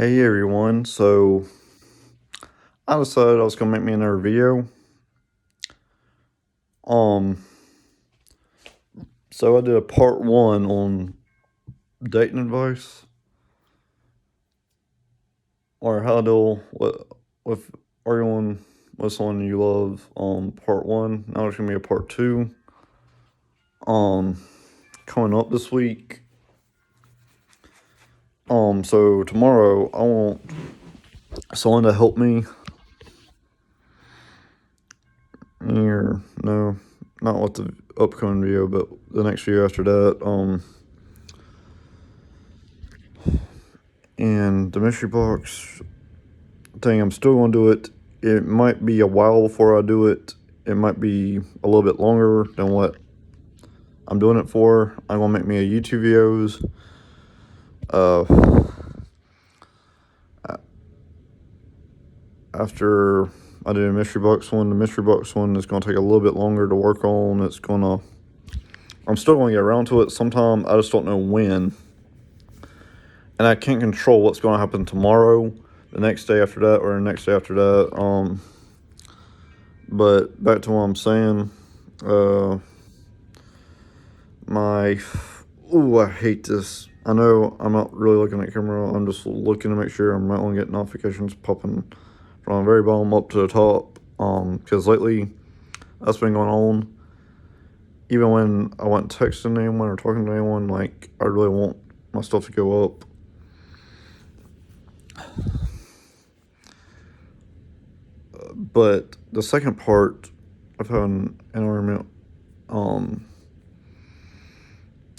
Hey everyone, so I decided I was gonna make me another video. Um, so I did a part one on dating advice or how to deal with arguing with someone you love. Part one. Now there's gonna be a part two. Um, coming up this week. So tomorrow I want someone to help me. Or no, not with the upcoming video, but the next video after that. And the mystery box thing, I'm still going to do it. It might be a while before I do it. It might be a little bit longer than what I'm doing it for. I'm going to make me a YouTube videos. After I do the mystery box one is going to take a little bit longer to work on. I'm still going to get around to it sometime. I just don't know when. And I can't control what's going to happen tomorrow, the next day after that, or the next day after that. But back to what I'm saying. I hate this. I know I'm not really looking at camera. I'm just looking to make sure I'm not going to get notifications popping from the very bottom up to the top. Because lately that's been going on. Even when I wasn't texting anyone or talking to anyone, like, I really want my stuff to go up. But the second part of having an argument,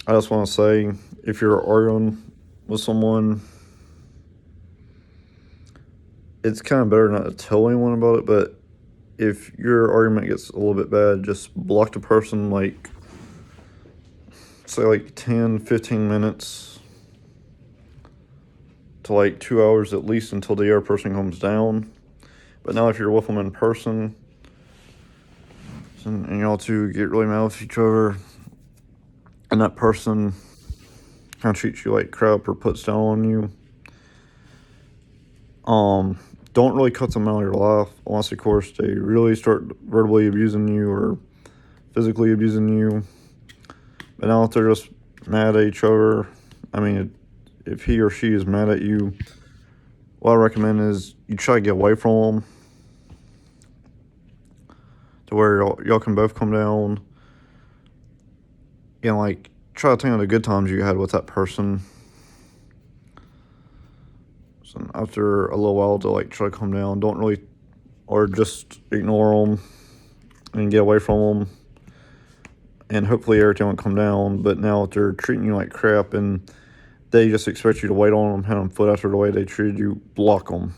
I just want to say, if you're arguing with someone, it's kind of better not to tell anyone about it, but if your argument gets a little bit bad, just block the person, like, say, like 10, 15 minutes to like 2 hours at least until the other person comes down. But now if you're with them in person, and y'all two get really mad with each other, and that person kind of treats you like crap or puts down on you, don't really cut them out of your life unless, of course, they really start verbally abusing you or physically abusing you. But now if they're just mad at each other, I mean, if he or she is mad at you, what I recommend is you try to get away from them to where y'all can both come down and, like, try to think of the good times you had with that person. So after a little while to, like, try to come down, don't really, or just ignore them and get away from them, and hopefully everything will come down. But now if they're treating you like crap and they just expect you to wait on them, hand them foot after the way they treated you, block them.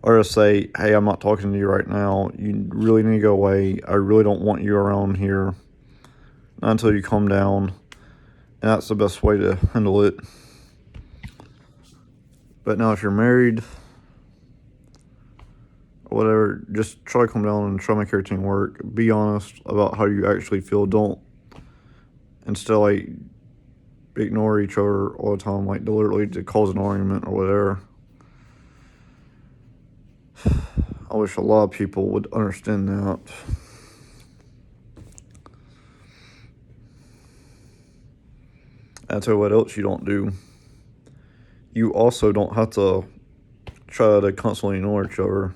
Or just say, hey, I'm not talking to you right now. You really need to go away. I really don't want you around here. Not until you calm down. And that's the best way to handle it. But now if you're married or whatever, just try to calm down and try to make everything work. Be honest about how you actually feel. Don't, instead of, like, ignore each other all the time, like, deliberately to cause an argument or whatever. I wish a lot of people would understand that. I'll tell you what else you don't do. You also don't have to try to constantly ignore each other.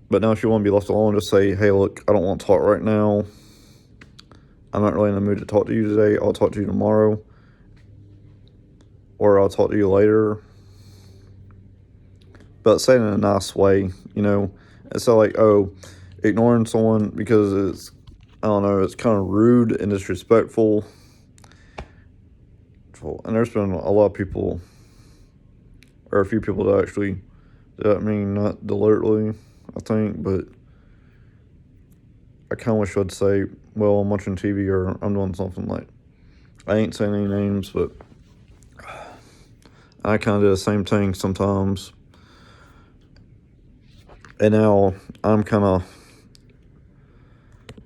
But now if you want to be left alone, just say, hey, look, I don't want to talk right now. I'm not really in the mood to talk to you today. I'll talk to you tomorrow. Or I'll talk to you later. But say it in a nice way, you know. It's not like, ignoring someone because it's, I don't know, it's kind of rude and disrespectful. And there's been a lot of people, or a few people that actually, I mean, not deliberately, I think, but I kind of wish I'd say, well, I'm watching TV or I'm doing something. Like, I ain't saying any names, but I kind of do the same thing sometimes. And now I'm kind of,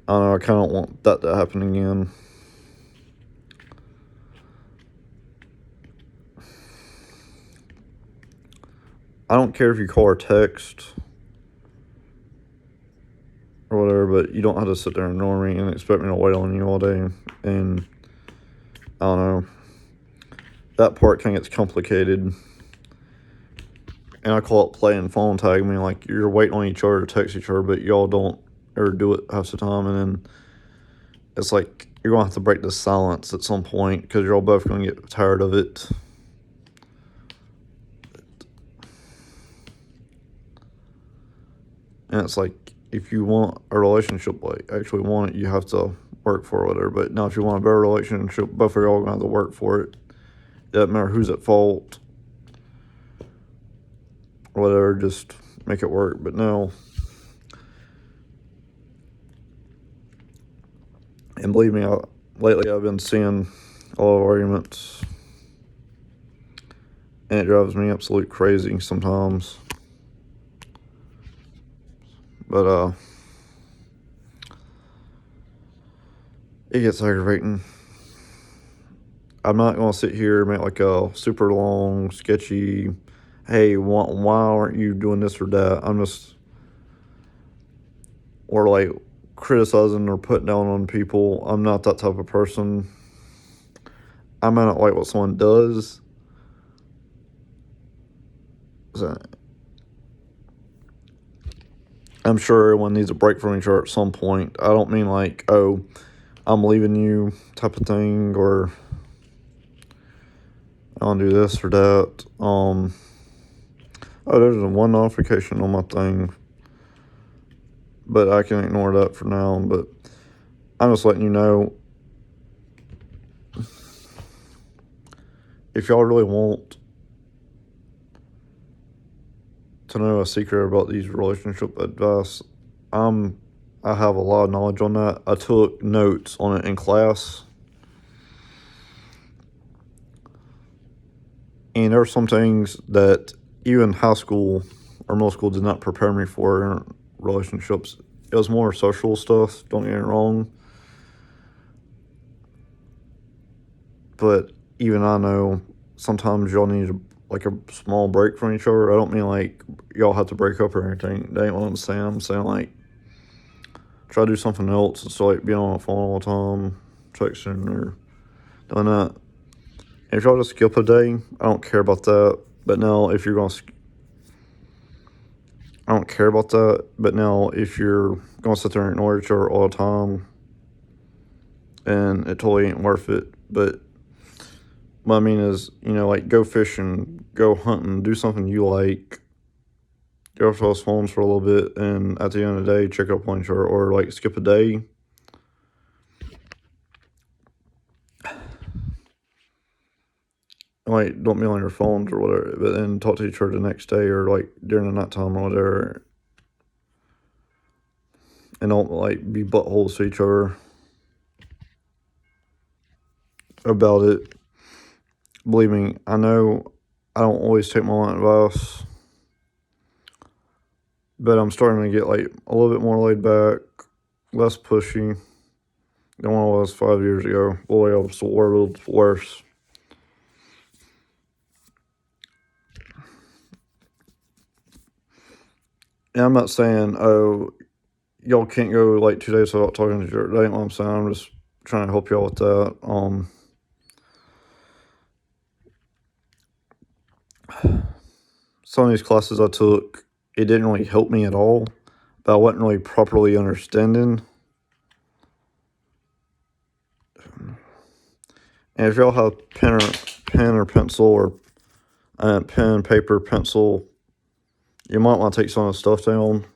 I don't know, I kind of don't want that to happen again. I don't care if you call or text or whatever, but you don't have to sit there and ignore me and expect me to wait on you all day. And I don't know. That part kind of gets complicated. And I call it playing phone tag. I mean, like, you're waiting on each other to text each other, but y'all don't ever do it half the time. And then it's like you're going to have to break the silence at some point because you're all both going to get tired of it. And it's like, if you want a relationship, like, actually want it, you have to work for it, whatever. But now, if you want a better relationship, both of y'all are going to have to work for it. It doesn't matter who's at fault or whatever, just make it work. But no. And believe me, lately I've been seeing a lot of arguments, and it drives me absolute crazy sometimes. But it gets aggravating. I'm not going to sit here and make like a super long, sketchy, hey, why aren't you doing this or that? I'm just, or like criticizing or putting down on people. I'm not that type of person. I might not like what someone does. So, I'm sure everyone needs a break from each other at some point. I don't mean like, oh, I'm leaving you type of thing, or I don't do this or that. Oh, there's one notification on my thing, but I can ignore that for now. But I'm just letting you know, if y'all really want to know a secret about these relationship advice, I have a lot of knowledge on that. I took notes on it in class. And there are some things that even high school or middle school did not prepare me for in relationships. It was more social stuff, don't get me wrong. But even I know sometimes y'all need like a small break from each other. I don't mean like y'all have to break up or anything. That ain't what I'm saying. I'm saying like try to do something else instead of like being on the phone all the time, texting or doing that. And if y'all just skip a day, I don't care about that. But now if you're going to, I don't care about that. But now if you're going to sit there and ignore each other all the time, and it totally ain't worth it. But what I mean is, like, go fishing, go hunting, do something you like. Get off those phones for a little bit, and at the end of the day, check up on each other, or like skip a day. Like, don't be on your phones or whatever, but then talk to each other the next day or like during the nighttime or whatever. And don't like be buttholes to each other about it. Believe me, I know I don't always take my own advice, but I'm starting to get like a little bit more laid back, less pushy than what I was 5 years ago. Boy, I was the world's worst. And I'm not saying, oh, y'all can't go like 2 days without talking to each other. That ain't what I'm saying. I'm just trying to help y'all with that. Some of these classes I took, it didn't really help me at all, but I wasn't really properly understanding. And if y'all have pen or pencil, or pen, paper, pencil, you might want to take some of the stuff down.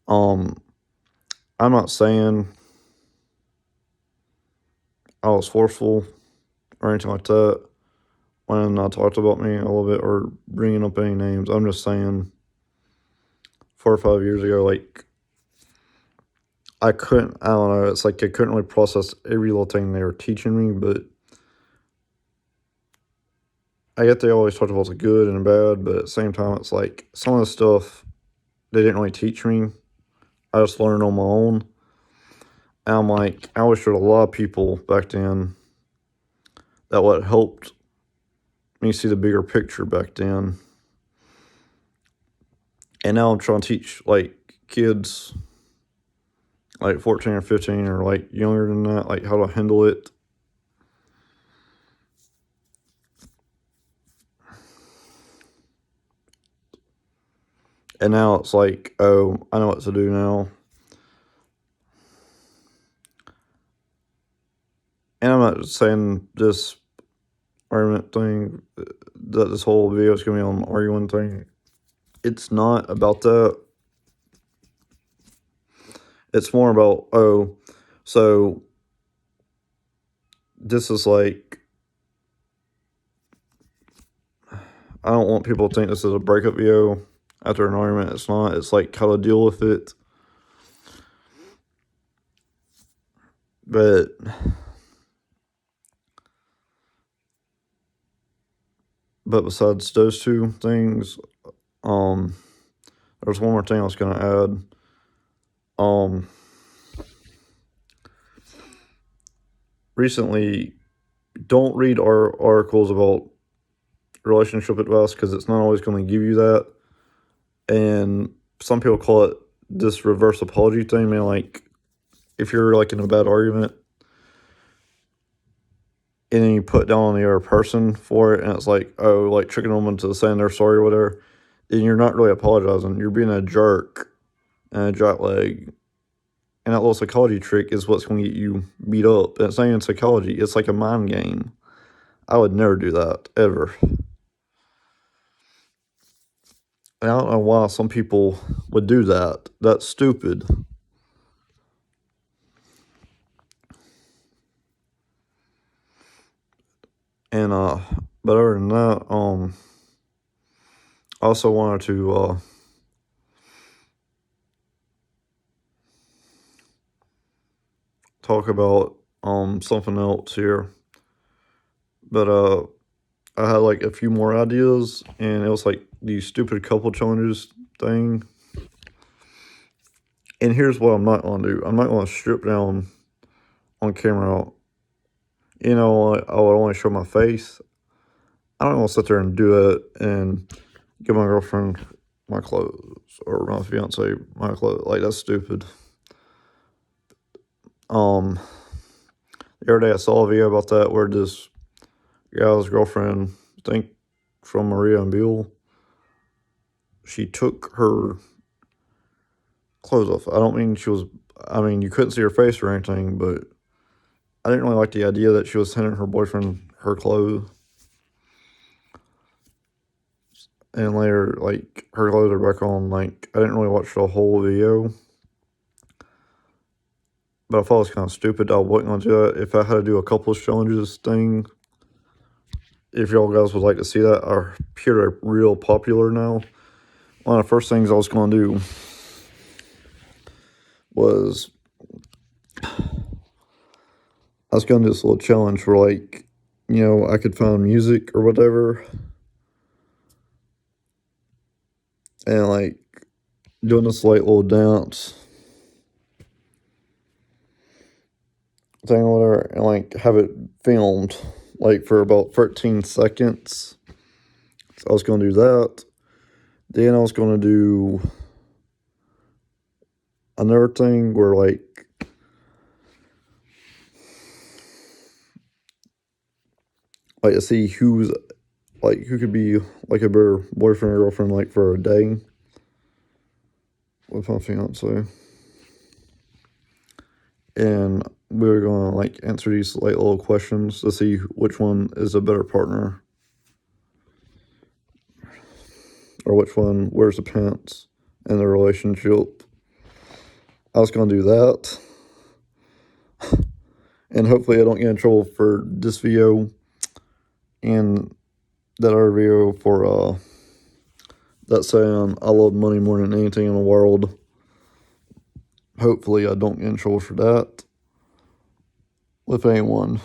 I'm not saying I was forceful or anything like that when I talked about me a little bit or bringing up any names. I'm just saying 4 or 5 years ago, like, I don't know, it's like I couldn't really process every little thing they were teaching me, but I get they always talked about the good and the bad, but at the same time, it's like some of the stuff they didn't really teach me. I just learned on my own. And I'm like, I wish there were a lot of people back then that what helped me see the bigger picture back then. And now I'm trying to teach like kids like 14 or 15 or like younger than that, like how to handle it. And now it's like, oh, I know what to do now. And I'm not saying this argument thing, that this whole video is going to be on the arguing thing. It's not about that. It's more about, oh, so this is like, I don't want people to think this is a breakup video after an argument. It's not. It's like how to deal with it. But besides those two things, there's one more thing I was gonna add. Recently, don't read our articles about relationship advice because it's not always going to give you that. And some people call it this reverse apology thing. Man, like if you're like in a bad argument and then you put down on the other person for it, and it's like, oh, like tricking them into saying they're sorry or whatever, and you're not really apologizing. You're being a jerk and a jackleg. And that little psychology trick is what's going to get you beat up. And it's not even psychology. It's like a mind game. I would never do that, ever. And I don't know why some people would do that. That's stupid. And, but other than that, I also wanted to, talk about, something else here. But, I had like a few more ideas, and it was like the stupid couple challenges thing. And here's what I'm not gonna do. I'm not gonna strip down on camera. You know, I would only show my face. I don't want to sit there and do it and give my girlfriend my clothes or my fiance my clothes. Like, that's stupid. The other day I saw a video about that where this guy's girlfriend, I think from Maria and Bill, she took her clothes off. I don't mean you couldn't see her face or anything, but I didn't really like the idea that she was sending her boyfriend her clothes. And later, like, her clothes are back on. Like, I didn't really watch the whole video. But I thought it was kind of stupid. I wasn't going to do that. If I had to do a couples challenges thing, if y'all guys would like to see that, are here real popular now. One of the first things I was going to do was I was going to do this little challenge where, like, you know, I could find music or whatever. And, like, doing this, like, little dance thing or whatever. And, like, have it filmed, like, for about 13 seconds. So I was going to do that. Then I was going to do another thing where, like, to see who could be, like, a better boyfriend or girlfriend, like, for a day with my fiance. And we were going to, like, answer these, like, little questions to see which one is a better partner. Or which one wears the pants in the relationship. I was going to do that. And hopefully I don't get in trouble for this video and that other video for that saying I love money more than anything in the world. Hopefully I don't get in trouble for that with anyone.